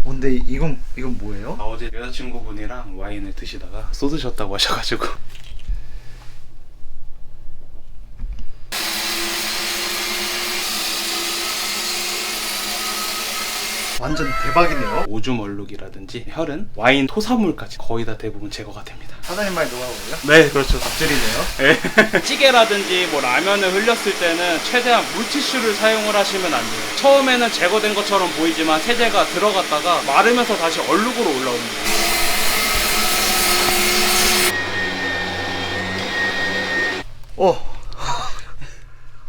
근데 이건 뭐예요? 어제 여자친구분이랑 와인을 드시다가 쏟으셨다고 하셔가지고. 완전 대박이네요. 오줌 얼룩이라든지 혈흔, 와인 토사물까지 거의 다 대부분 제거가 됩니다. 사장님 말 노하우예요? 네, 그렇죠. 갑질이네요. 찌개라든지 뭐 라면을 흘렸을 때는 최대한 물티슈를 사용을 하시면 안 돼요. 처음에는 제거된 것처럼 보이지만 세제가 들어갔다가 마르면서 다시 얼룩으로 올라옵니다.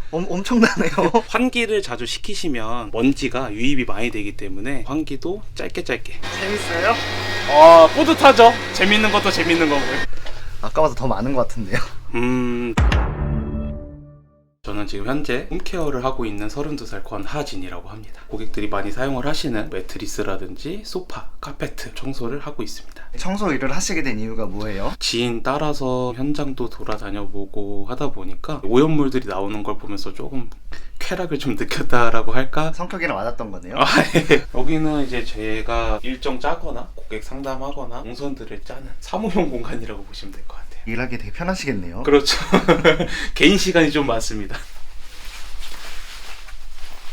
엄청나네요. 환기를 자주 시키시면 먼지가 유입이 많이 되기 때문에 환기도 짧게. 재밌어요? 뿌듯하죠? 재밌는 것도 재밌는 거고요. 아까보다 더 많은 것 같은데요. 저는 지금 현재 홈케어를 하고 있는 32살 권하진이라고 합니다. 고객들이 많이 사용을 하시는 매트리스라든지 소파, 카페트 청소를 하고 있습니다. 청소 일을 하시게 된 이유가 뭐예요? 지인 따라서 현장도 돌아다녀보고 하다 보니까 오염물들이 나오는 걸 보면서 조금 쾌락을 좀 느꼈다라고 할까? 성격이랑 맞았던 거네요. 예. 여기는 이제 제가 일정 짜거나 고객 상담하거나 동선들을 짜는 사무용 공간이라고 보시면 될 것 같아요. 일하기 되게 편하시겠네요. 그렇죠. 개인 시간이 좀 많습니다.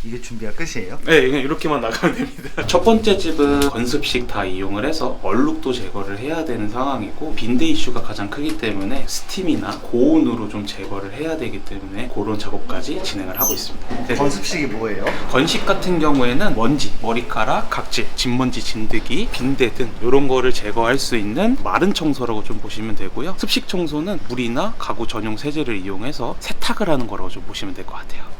이게 준비가 끝이에요? 네, 그냥 이렇게만 나가면 됩니다. 첫 번째 집은 건습식 다 이용을 해서 얼룩도 제거를 해야 되는 상황이고 빈대 이슈가 가장 크기 때문에 스팀이나 고온으로 좀 제거를 해야 되기 때문에 그런 작업까지 진행을 하고 있습니다. 네. 건습식이 뭐예요? 건식 같은 경우에는 먼지, 머리카락, 각질, 진먼지, 진드기, 빈대 등 이런 거를 제거할 수 있는 마른 청소라고 좀 보시면 되고요. 습식 청소는 물이나 가구 전용 세제를 이용해서 세탁을 하는 거라고 좀 보시면 될 것 같아요.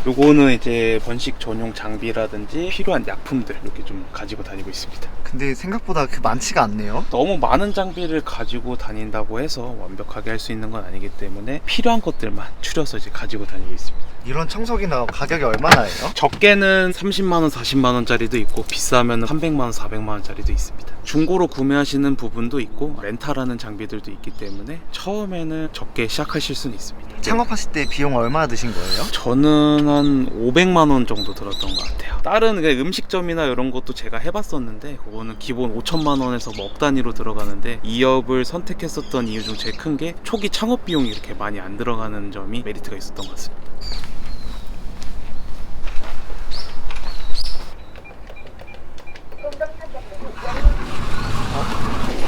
요거는 이제 번식 전용 장비라든지 필요한 약품들 이렇게 좀 가지고 다니고 있습니다. 근데 생각보다 많지가 않네요. 너무 많은 장비를 가지고 다닌다고 해서 완벽하게 할 수 있는 건 아니기 때문에 필요한 것들만 추려서 이제 가지고 다니고 있습니다. 이런 청소기나 가격이 얼마나 해요? 적게는 30만원, 40만원짜리도 있고 비싸면 300만원, 400만원짜리도 있습니다. 중고로 구매하시는 부분도 있고 렌탈하는 장비들도 있기 때문에 처음에는 적게 시작하실 수는 있습니다. 창업하실 때 비용 얼마나 드신 거예요? 저는 한 500만원 정도 들었던 것 같아요. 다른 음식점이나 이런 것도 제가 해봤었는데 그거는 기본 5천만원에서 억 단위로 들어가는데 이 업을 선택했었던 이유 중 제일 큰 게 초기 창업 비용이 이렇게 많이 안 들어가는 점이 메리트가 있었던 것 같습니다.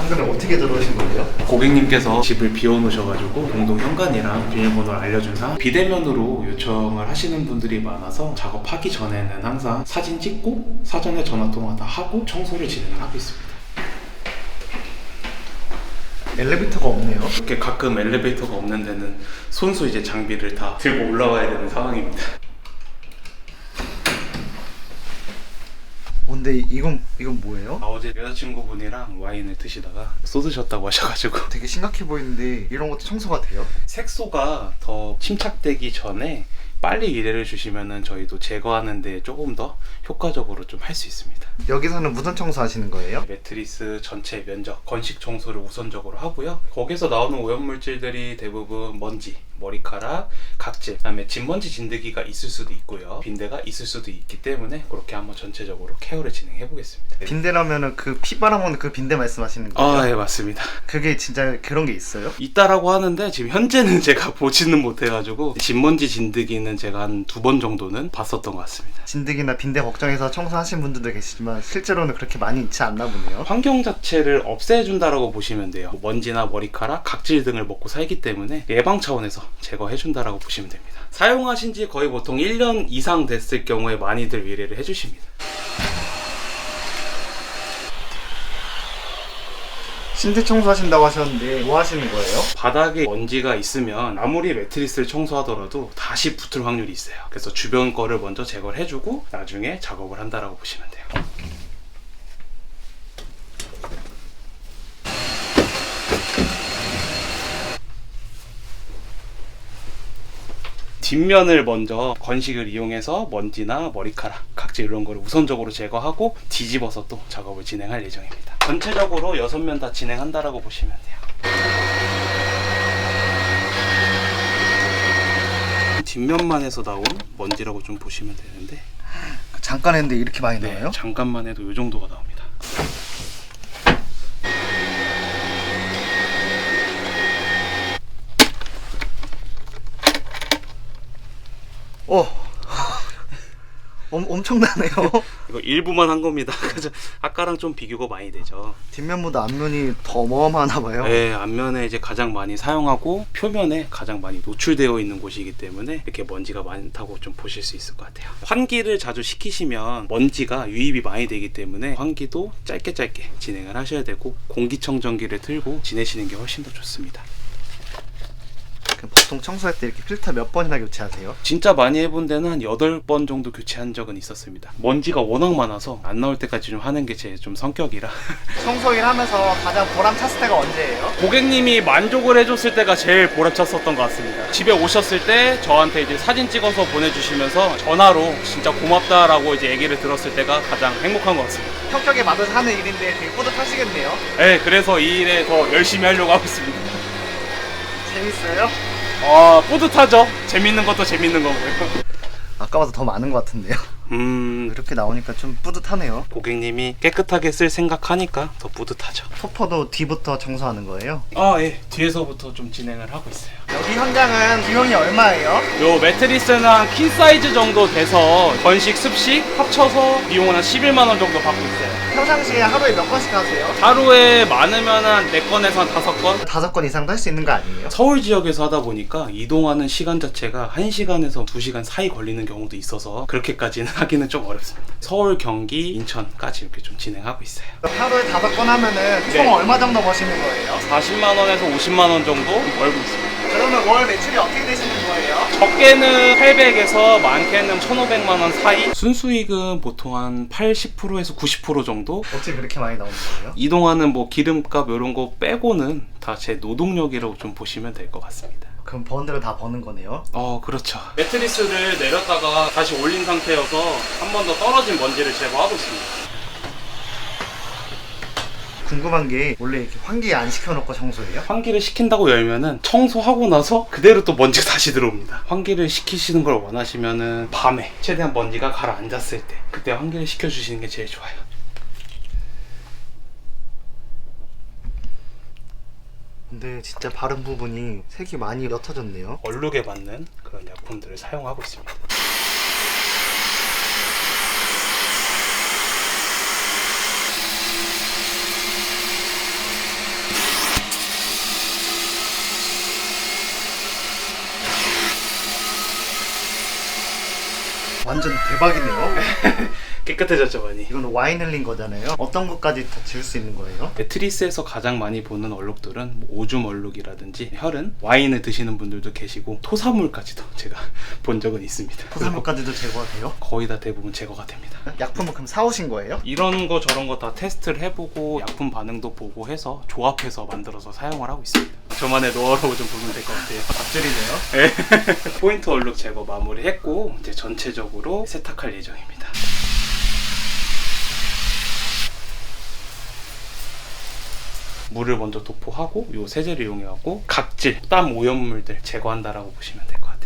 방금 어떻게 들어오신 거예요? 고객님께서 집을 비워놓으셔가지고 공동 현관이랑 비밀번호를 알려준 상 비대면으로 요청을 하시는 분들이 많아서 작업하기 전에는 항상 사진 찍고 사전에 전화통화 다 하고 청소를 진행을 하고 있습니다. 엘리베이터가 없네요. 이렇게 가끔 엘리베이터가 없는 데는 손수 이제 장비를 다 들고 올라와야 되는 상황입니다. 근데 이건 뭐예요? 어제 여자친구분이랑 와인을 드시다가 쏟으셨다고 하셔가지고 되게 심각해 보이는데 이런 것도 청소가 돼요? 색소가 더 침착되기 전에 빨리 의뢰를 주시면은 저희도 제거하는 데 조금 더 효과적으로 좀 할 수 있습니다. 여기서는 무슨 청소 하시는 거예요? 매트리스 전체 면적, 건식 청소를 우선적으로 하고요. 거기서 나오는 오염물질들이 대부분 먼지, 머리카락, 각질, 그다음에 진먼지, 진드기가 있을 수도 있고요. 빈대가 있을 수도 있기 때문에 그렇게 한번 전체적으로 케어를 진행해 보겠습니다. 빈대라면은 그 피 빨아먹는 그 빈대 말씀하시는 거예요? 네, 맞습니다. 그게 진짜 그런 게 있어요? 있다라고 하는데 지금 현재는 제가 보지는 못해가지고 진먼지, 진드기는 제가 한 2번 정도는 봤었던 것 같습니다. 진드기나 빈대 걱정해서 청소하신 분들도 계시지만 실제로는 그렇게 많이 있지 않나 보네요. 환경 자체를 없애준다라고 보시면 돼요. 먼지나 머리카락, 각질 등을 먹고 살기 때문에 예방 차원에서 제거해준다라고 보시면 됩니다. 사용하신 지 거의 보통 1년 이상 됐을 경우에 많이들 의뢰를 해주십니다. 신체 청소하신다고 하셨는데 뭐 하시는 거예요? 바닥에 먼지가 있으면 아무리 매트리스를 청소하더라도 다시 붙을 확률이 있어요. 그래서 주변 거를 먼저 제거를 해주고 나중에 작업을 한다라고 보시면 돼요. 뒷면을 먼저 건식을 이용해서 먼지나 머리카락, 각질 이런 거를 우선적으로 제거하고 뒤집어서 또 작업을 진행할 예정입니다. 전체적으로 6면 다 진행한다라고 보시면 돼요. 뒷면만 해서 나온 먼지라고 좀 보시면 되는데, 잠깐 했는데 이렇게 많이 네, 나와요? 잠깐만 해도 이 정도가 나옵니다. 엄청나네요. 이거 일부만 한 겁니다. 그래서 아까랑 좀 비교가 많이 되죠. 뒷면보다 앞면이 더 어마어마하나 봐요. 네, 앞면에 이제 가장 많이 사용하고 표면에 가장 많이 노출되어 있는 곳이기 때문에 이렇게 먼지가 많다고 좀 보실 수 있을 것 같아요. 환기를 자주 시키시면 먼지가 유입이 많이 되기 때문에 환기도 짧게 진행을 하셔야 되고, 공기청정기를 틀고 지내시는 게 훨씬 더 좋습니다. 그럼 보통 청소할 때 이렇게 필터 몇 번이나 교체하세요? 진짜 많이 해본 데는 한 8번 정도 교체한 적은 있었습니다. 먼지가 워낙 많아서 안 나올 때까지 좀 하는 게 제 좀 성격이라. 청소일 하면서 가장 보람찼을 때가 언제예요? 고객님이 만족을 해줬을 때가 제일 보람찼었던 것 같습니다. 집에 오셨을 때 저한테 이제 사진 찍어서 보내주시면서 전화로 진짜 고맙다라고 이제 얘기를 들었을 때가 가장 행복한 것 같습니다. 성격에 맞아서 하는 일인데 되게 뿌듯하시겠네요. 네, 그래서 이 일에 더 열심히 하려고 하고 있습니다. 재밌어요? 뿌듯하죠. 재밌는 것도 재밌는 거고요. 아까보다 더 많은 것 같은데요. 이렇게 나오니까 좀 뿌듯하네요. 고객님이 깨끗하게 쓸 생각하니까 더 뿌듯하죠. 토퍼도 뒤부터 청소하는 거예요? 예. 뒤에서부터 좀 진행을 하고 있어요. 여기 현장은 비용이 얼마예요? 요 매트리스는 한 킹 사이즈 정도 돼서 건식, 습식 합쳐서 비용은 한 11만 원 정도 받고 있어요. 평상시에 하루에 몇 건씩 하세요? 하루에 많으면 한 4건에서 한 5건? 5건 이상도 할 수 있는 거 아니에요? 서울 지역에서 하다 보니까 이동하는 시간 자체가 1시간에서 2시간 사이 걸리는 경우도 있어서 그렇게까지는 하기는 좀 어렵습니다. 서울, 경기, 인천까지 이렇게 좀 진행하고 있어요. 하루에 5건 하면은 총 네. 얼마 정도 버시는 거예요? 40만 원에서 50만 원 정도 벌고 있습니다. 그러면 월 매출이 어떻게 되시는 거예요? 적게는 800에서 많게는 1,500만 원 사이. 순수익은 보통 한 80%에서 90% 정도. 어떻게 그렇게 많이 나오는 거예요? 이동하는 뭐 기름값 이런 거 빼고는 다 제 노동력이라고 좀 보시면 될 것 같습니다. 그럼 번 대로 다 버는 거네요? 그렇죠. 매트리스를 내렸다가 다시 올린 상태여서 한 번 더 떨어진 먼지를 제거하고 있습니다. 궁금한 게 원래 이렇게 환기 안 시켜놓고 청소해요? 환기를 시킨다고 열면은 청소하고 나서 그대로 또 먼지가 다시 들어옵니다. 환기를 시키시는 걸 원하시면은 밤에 최대한 먼지가 가라앉았을 때 그때 환기를 시켜주시는 게 제일 좋아요. 근데 진짜 바른 부분이 색이 많이 옅어졌네요. 얼룩에 맞는 그런 약품들을 사용하고 있습니다. 완전 대박이네요. 깨끗해졌죠 많이. 이건 와인 흘린 거잖아요. 어떤 것까지 다 지울 수 있는 거예요? 매트리스에서 가장 많이 보는 얼룩들은 뭐 오줌 얼룩이라든지 혈흔, 와인을 드시는 분들도 계시고 토사물까지도 제가 본 적은 있습니다. 토사물까지도 제거하세요? 거의 다 대부분 제거가 됩니다. 약품은 그럼 사오신 거예요? 이런 거 저런 거 다 테스트를 해보고 약품 반응도 보고 해서 조합해서 만들어서 사용을 하고 있습니다. 저만의 노하우라고 좀 보면 될 것 같아요. 앞줄이네요. 네. 포인트 얼룩 제거 마무리했고 이제 전체적으로 세탁할 예정입니다. 물을 먼저 도포하고 요 세제를 이용해갖고 각질, 땀 오염물들 제거한다라고 보시면 될 것 같아요.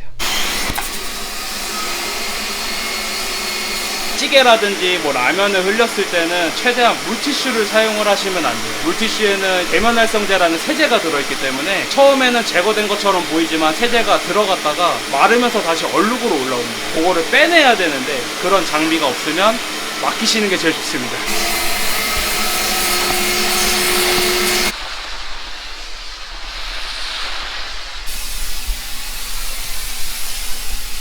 찌개라든지 뭐 라면을 흘렸을 때는 최대한 물티슈를 사용을 하시면 안 돼요. 물티슈에는 계면활성제라는 세제가 들어있기 때문에 처음에는 제거된 것처럼 보이지만 세제가 들어갔다가 마르면서 다시 얼룩으로 올라옵니다. 그거를 빼내야 되는데 그런 장비가 없으면 맡기시는 게 제일 좋습니다.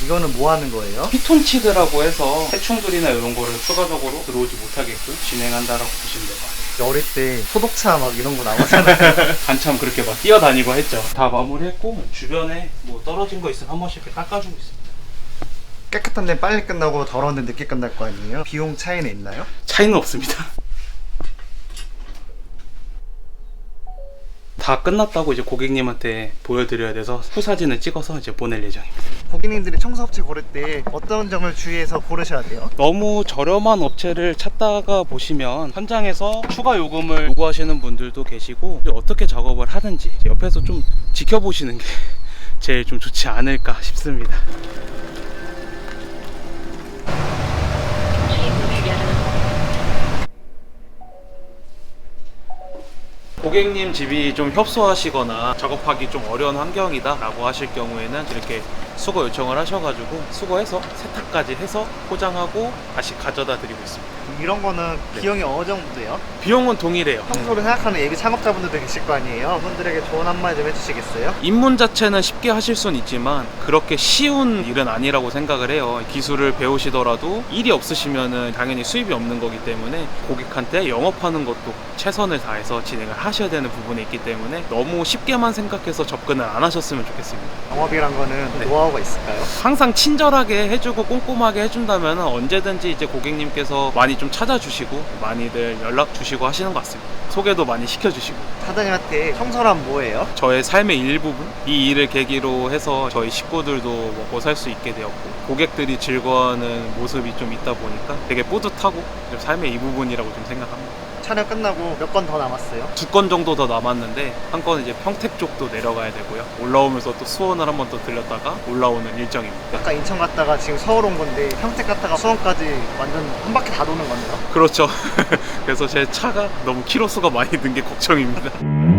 이거는 뭐 하는 거예요? 피톤치드라고 해서 해충들이나 이런 거를 추가적으로 들어오지 못하게끔 진행한다라고 보시면 될 것 같아요. 어릴 때 소독차 막 이런 거 나오잖아요. 한참 그렇게 막 뛰어다니고 했죠. 다 마무리했고 주변에 뭐 떨어진 거 있으면 한 번씩 이렇게 닦아주고 있습니다. 깨끗한 데는 빨리 끝나고 더러운 데는 늦게 끝날 거 아니에요? 비용 차이는 있나요? 차이는 없습니다. 다 끝났다고 이제 고객님한테 보여드려야 돼서 후사진을 찍어서 이제 보낼 예정입니다. 고객님들이 청소업체 고를 때 어떤 점을 주의해서 고르셔야 돼요? 너무 저렴한 업체를 찾다가 보시면 현장에서 추가 요금을 요구하시는 분들도 계시고 어떻게 작업을 하는지 옆에서 좀 지켜보시는 게 제일 좀 좋지 않을까 싶습니다. 고객님 집이 좀 협소하시거나 작업하기 좀 어려운 환경이다 라고 하실 경우에는 이렇게 수거 요청을 하셔가지고 수거해서 세탁까지 해서 포장하고 다시 가져다 드리고 있습니다. 이런 거는 비용이 어느 정도 돼요? 비용은 동일해요. 평소를 생각하는 예비 창업자분들도 계실 거 아니에요? 그분들에게 조언 한마디 좀 해주시겠어요? 입문 자체는 쉽게 하실 수는 있지만 그렇게 쉬운 일은 아니라고 생각을 해요. 기술을 배우시더라도 일이 없으시면은 당연히 수입이 없는 거기 때문에 고객한테 영업하는 것도 최선을 다해서 진행을 하셔야 되는 부분이 있기 때문에 너무 쉽게만 생각해서 접근을 안 하셨으면 좋겠습니다. 영업이란 거는 네. 노하우가 있을까요? 항상 친절하게 해주고 꼼꼼하게 해준다면 언제든지 이제 고객님께서 많이 좀 찾아주시고 많이들 연락 주시고 하시는 것 같습니다. 소개도 많이 시켜주시고. 사장님한테 청소란 뭐예요? 저의 삶의 일부분, 이 일을 계기로 해서 저희 식구들도 먹고 살 수 있게 되었고 고객들이 즐거워하는 모습이 좀 있다 보니까 되게 뿌듯하고 좀 삶의 일부분이라고 좀 생각합니다. 촬영 끝나고 몇 건 더 남았어요? 2건 정도 더 남았는데 한 건은 이제 평택 쪽도 내려가야 되고요. 올라오면서 또 수원을 한 번 더 들렸다가 올라오는 일정입니다. 아까 인천 갔다가 지금 서울 온 건데 평택 갔다가 수원까지 완전 한 바퀴 다 도는 거네요. 그렇죠. 그래서 제 차가 너무 키로수가 많이 든 게 걱정입니다.